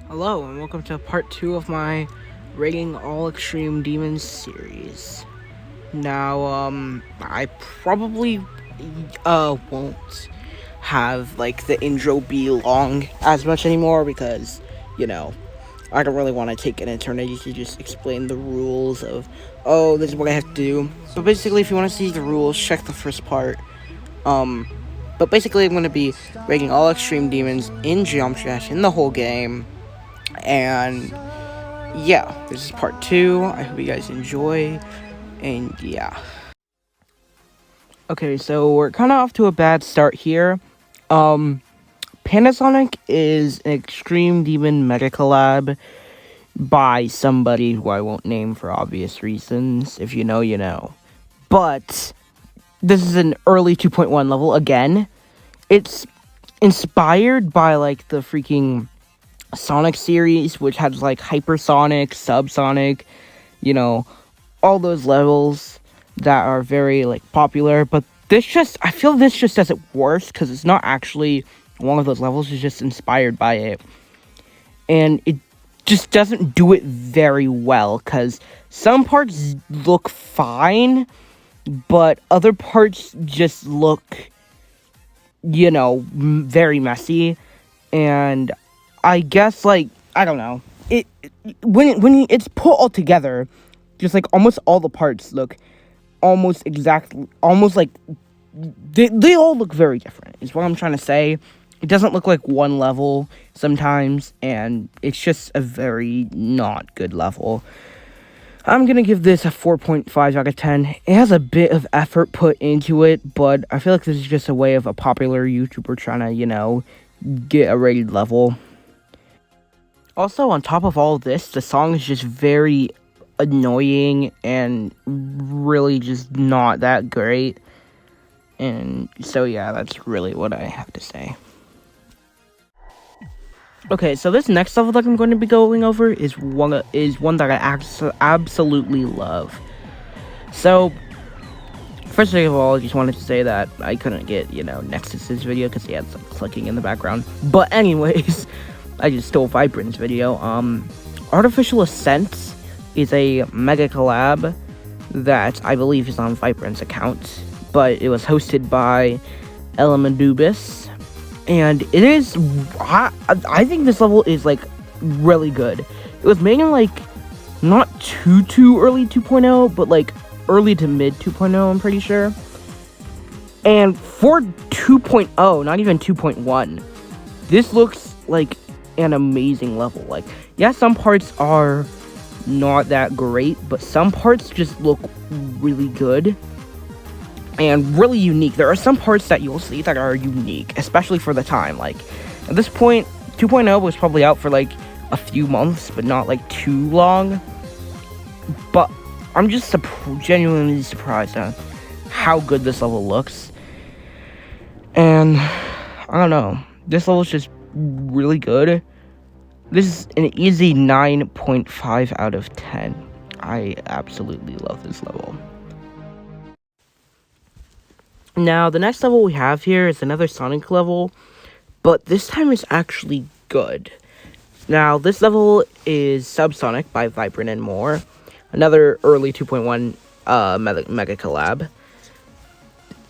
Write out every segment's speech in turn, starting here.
Hello, and welcome to part 2 of my Rating All Extreme Demons series. Now, I probably, won't have, the intro be long as much anymore because, you know, I don't really want to take an eternity to just explain the rules of, oh, this is what I have to do. But basically, if you want to see the rules, check the first part. Um, but basically, I'm going to be rating all Extreme Demons in Geometry Dash in the whole game. And yeah, this is part 2. I hope you guys enjoy. And yeah. Okay, so we're kind of off to a bad start here. Panasonic is an Extreme Demon Mega Collab by somebody who I won't name for obvious reasons. If you know, you know. But this is an early 2.1 level again. It's inspired by the freaking Sonic series, which has Hypersonic, Subsonic, all those levels that are very popular. But I feel this just does it worse because it's not actually one of those levels. It's just inspired by it, and it just doesn't do it very well because some parts look fine, but other parts just look, very messy. And I guess I don't know. When it's put all together, just almost all the parts look almost exactly, almost they all look very different. Is what I'm trying to say. It doesn't look like one level sometimes, and it's just a very not good level. I'm gonna give this a 4.5 out of 10. It has a bit of effort put into it, but I feel like this is just a way of a popular YouTuber trying to, get a rated level. Also, on top of all of this, the song is just very annoying and really just not that great. And so yeah, that's really what I have to say. Okay, so this next level that I'm going to be going over is one that I absolutely love. So, first of all, I just wanted to say that I couldn't get, Nexus's video because he had some clicking in the background. But anyways, I just stole Vibrant's video. Artificial Ascent is a mega collab that I believe is on Vibrant's account, but it was hosted by Elemendubis, and it is, I think this level is, really good. It was made in, not too early 2.0, but, early to mid 2.0, I'm pretty sure. And for 2.0, not even 2.1, this looks like an amazing level. Yeah, some parts are not that great, but some parts just look really good and really unique. There are some parts that you'll see that are unique, especially for the time. At this point, 2.0 was probably out for a few months, but not too long. But I'm just genuinely surprised at how good this level looks. And I don't know, this level is just really good. This is an easy 9.5 out of 10. I absolutely love this level. Now, the next level we have here is another Sonic level, but this time it's actually good. Now, this level is Subsonic by Vibrant and More, another early 2.1 mega collab.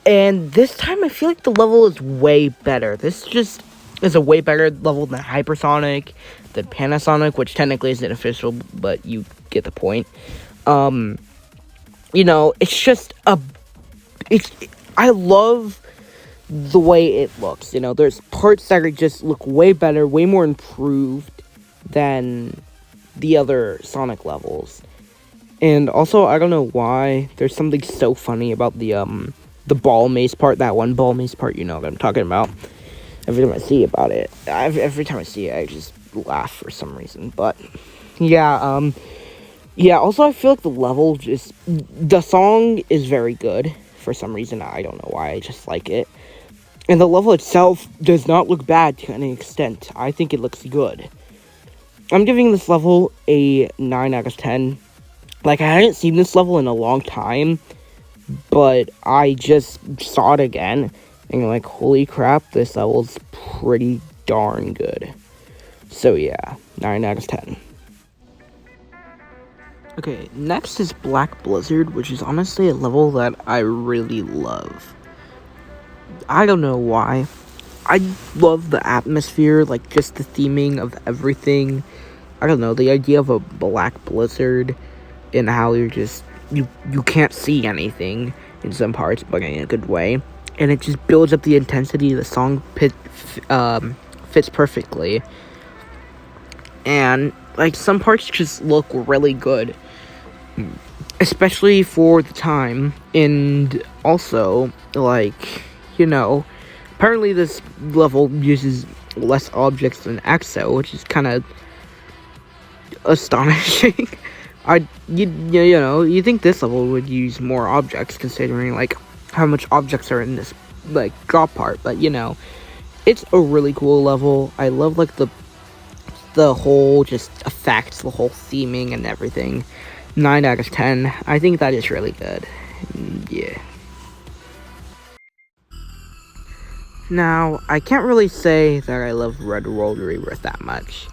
And this time I feel like the level is way better. This just is a way better level than Hypersonic, than Panasonic, which technically isn't official, but you get the point. It's just I love the way it looks. There's parts that just look way better, way more improved than the other Sonic levels. And also, I don't know why, there's something so funny about the ball maze part, that one ball maze part, you know what I'm talking about. Every time I see about it, every time I see it, I just laugh for some reason. But yeah, also I feel like the song is very good for some reason. I don't know why, I just like it. And the level itself does not look bad to any extent. I think it looks good. I'm giving this level a 9 out of 10. I hadn't seen this level in a long time, but I just saw it again, and holy crap, this level's pretty darn good. So yeah, 9 out of 10. Okay, next is Black Blizzard, which is honestly a level that I really love. I don't know why. I love the atmosphere, like just the theming of everything. I don't know, the idea of a black blizzard and how you can't see anything in some parts, but in a good way. And it just builds up the intensity. The song fits perfectly. And like some parts just look really good, especially for the time. And also, like, apparently this level uses less objects than EXO, which is kind of astonishing. You think this level would use more objects, considering like how much objects are in this like drop part, but it's a really cool level. I love like the whole just effects, the whole theming and everything. 9 out of 10. I think that is really good. Yeah. Now, I can't really say that I love Red World Rebirth that much.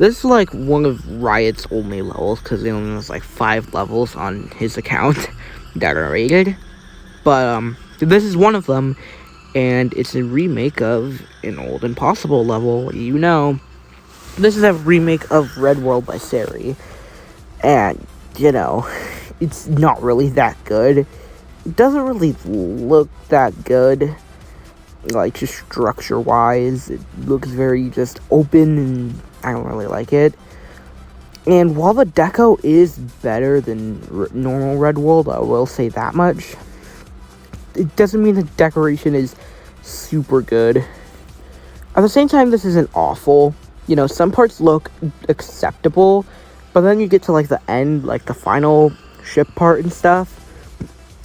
This is like one of Riot's only levels, because he only has like 5 levels on his account that are rated. But this is one of them, and it's a remake of an old Impossible level. This is a remake of Red World by Sari, and it's not really that good. It doesn't really look that good, like just structure wise. It looks very just open, and I don't really like it. And while the deco is better than normal Red World, I will say that much, it doesn't mean the decoration is super good. At the same time, this isn't awful. Some parts look acceptable, but then you get to like the end, like the final ship part and stuff,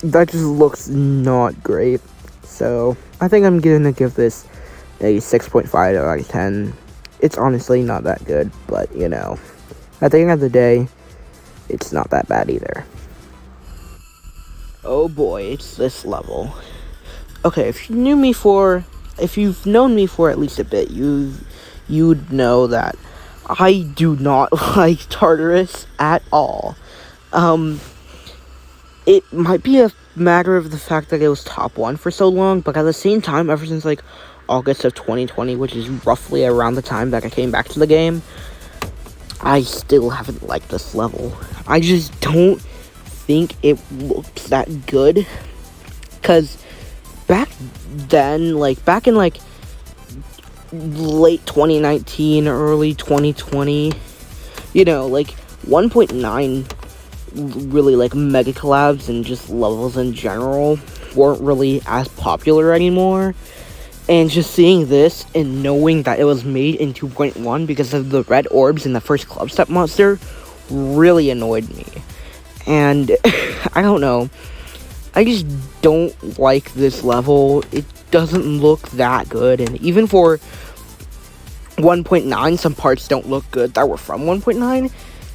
that just looks not great. So I think I'm gonna give this a 6.5 out of 10. It's honestly not that good, but at the end of the day, it's not that bad either. Oh boy, it's this level. Okay, if you've known me for at least a bit, you'd know that I do not like Tartarus at all. It might be a matter of the fact that it was top 1 for so long, but at the same time, ever since like August of 2020, which is roughly around the time that I came back to the game, I still haven't liked this level. I just don't think it looks that good, because back then, like back in like late 2019, early 2020, like 1.9 really like mega collabs and just levels in general weren't really as popular anymore. And just seeing this and knowing that it was made in 2.1 because of the red orbs in the first Club Step monster really annoyed me. And I don't know, I just don't like this level. It doesn't look that good, and even for 1.9, some parts don't look good that were from 1.9,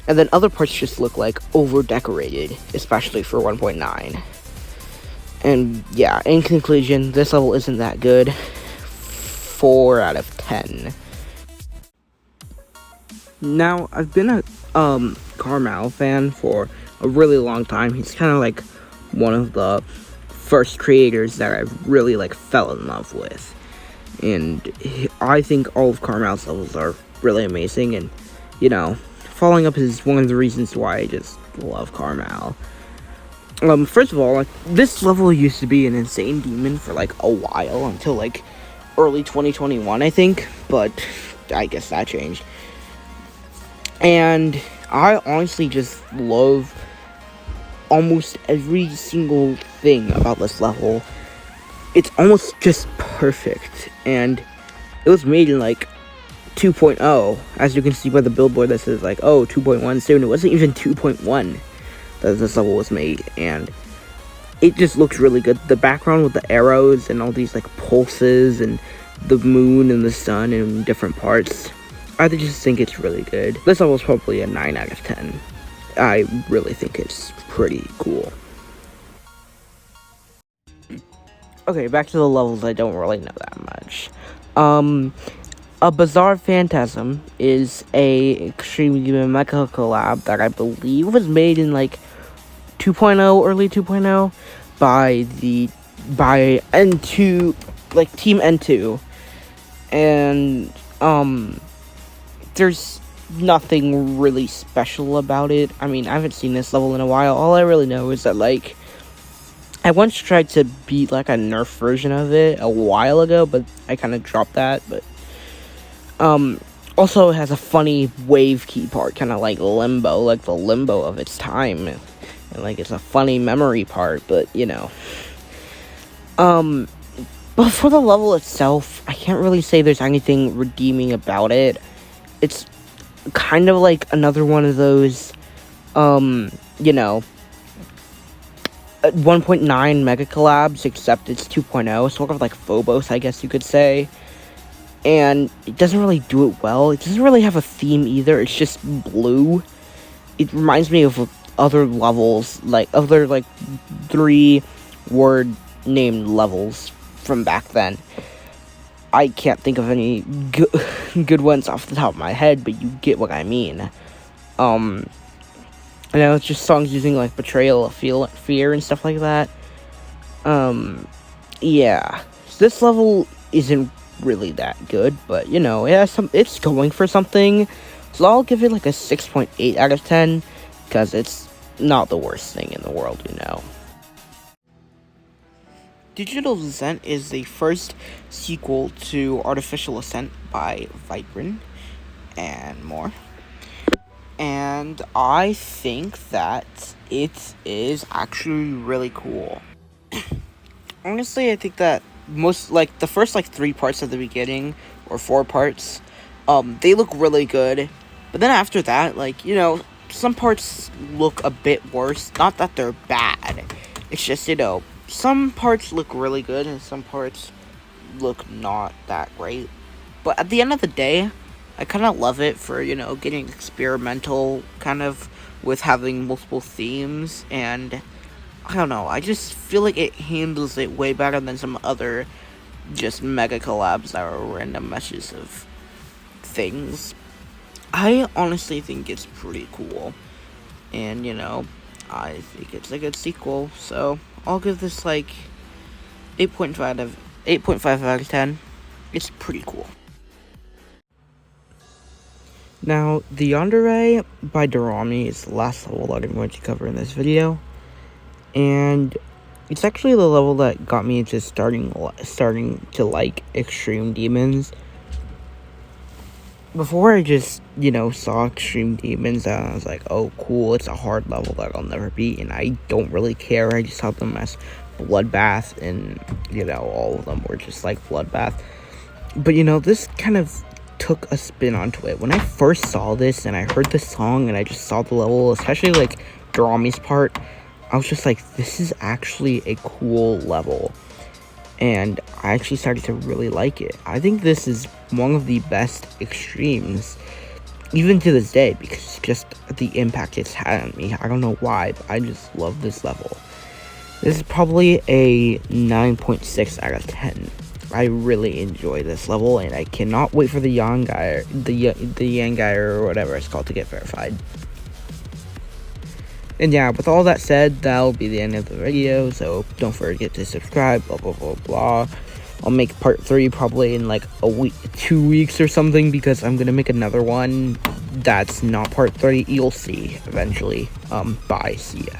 and then other parts just look like over decorated, especially for 1.9. And yeah, in conclusion, this level isn't that good. 4 out of 10. Now, I've been a Carmel fan for a really long time. He's kind of like one of the first creators that I really like fell in love with. And I think all of Carmel's levels are really amazing, and following up is one of the reasons why I just love Carmel. First of all, like, this level used to be an insane demon for like a while, until like early 2021, I think, but I guess that changed. And I honestly just love almost every single thing about this level. It's almost just perfect, and it was made in like 2.0, as you can see by the billboard that says like, oh, 2.1 soon. It wasn't even 2.1 that this level was made, and it just looks really good. The background with the arrows and all these like pulses and the moon and the sun in different parts, I just think it's really good. This level is probably a 9 out of 10. I really think it's pretty cool. Okay, back to the levels I don't really know that much. A Bizarre Phantasm is a Extreme Demon Mecha collab that I believe was made in like 2.0, early 2.0, by N2, like Team N2, and there's nothing really special about it. I mean, I haven't seen this level in a while. All I really know is that, like, I once tried to beat like a Nerf version of it a while ago, but I kind of dropped that. But also it has a funny wave key part, kind of like Limbo, like the Limbo of its time, and like it's a funny memory part. But you know, but for the level itself, I can't really say there's anything redeeming about it. It's kind of like another one of those, you know, 1.9 mega collabs, except it's 2.0, sort of like Phobos, I guess you could say. And it doesn't really do it well. It doesn't really have a theme either. It's just blue. It reminds me of other levels, like other like 3-word named levels from back then. I can't think of any good ones off the top of my head, but you get what I mean. I know it's just songs using like betrayal, fear, and stuff like that. Yeah, so this level isn't really that good, but you know, it's going for something. So I'll give it like a 6.8 out of 10 because it's not the worst thing in the world, you know. Digital Descent is the first sequel to Artificial Ascent by Vibran and more. And I think that it is actually really cool. Honestly, I think that most, like, the first, like, 3 parts of the beginning, or 4 parts, they look really good. But then after that, like, you know, some parts look a bit worse. Not that they're bad. It's just, you know, some parts look really good and some parts look not that great. But at the end of the day, I kind of love it for, you know, getting experimental, kind of, with having multiple themes, and I don't know, I just feel like it handles it way better than some other just mega collabs that are random meshes of things. I honestly think it's pretty cool, and, you know, I think it's a good sequel, so I'll give this, like, 8.5 out of 10. It's pretty cool. Now, the Yandere by Dorami is the last level that I'm going to cover in this video, and it's actually the level that got me into starting to like Extreme Demons. Before I just, you know, saw Extreme Demons, and I was like, oh, cool, it's a hard level that I'll never beat, and I don't really care. I just saw them as Bloodbath, and, you know, all of them were just like Bloodbath. But, you know, this kind of took a spin onto it. When I first saw this and I heard the song and I just saw the level, especially like Dorami's part, I was just like, this is actually a cool level, and I actually started to really like it. I think this is one of the best Extremes, even to this day, because just the impact it's had on me. I don't know why, but I just love this level. This is probably a 9.6 out of 10. I really enjoy this level, and I cannot wait for the Yangai or whatever it's called to get verified. And yeah, with all that said, that'll be the end of the video, so don't forget to subscribe, blah blah blah blah. I'll make part 3 probably in like a week, 2 weeks or something, because I'm gonna make another one that's not part 3. You'll see eventually. Bye, see ya.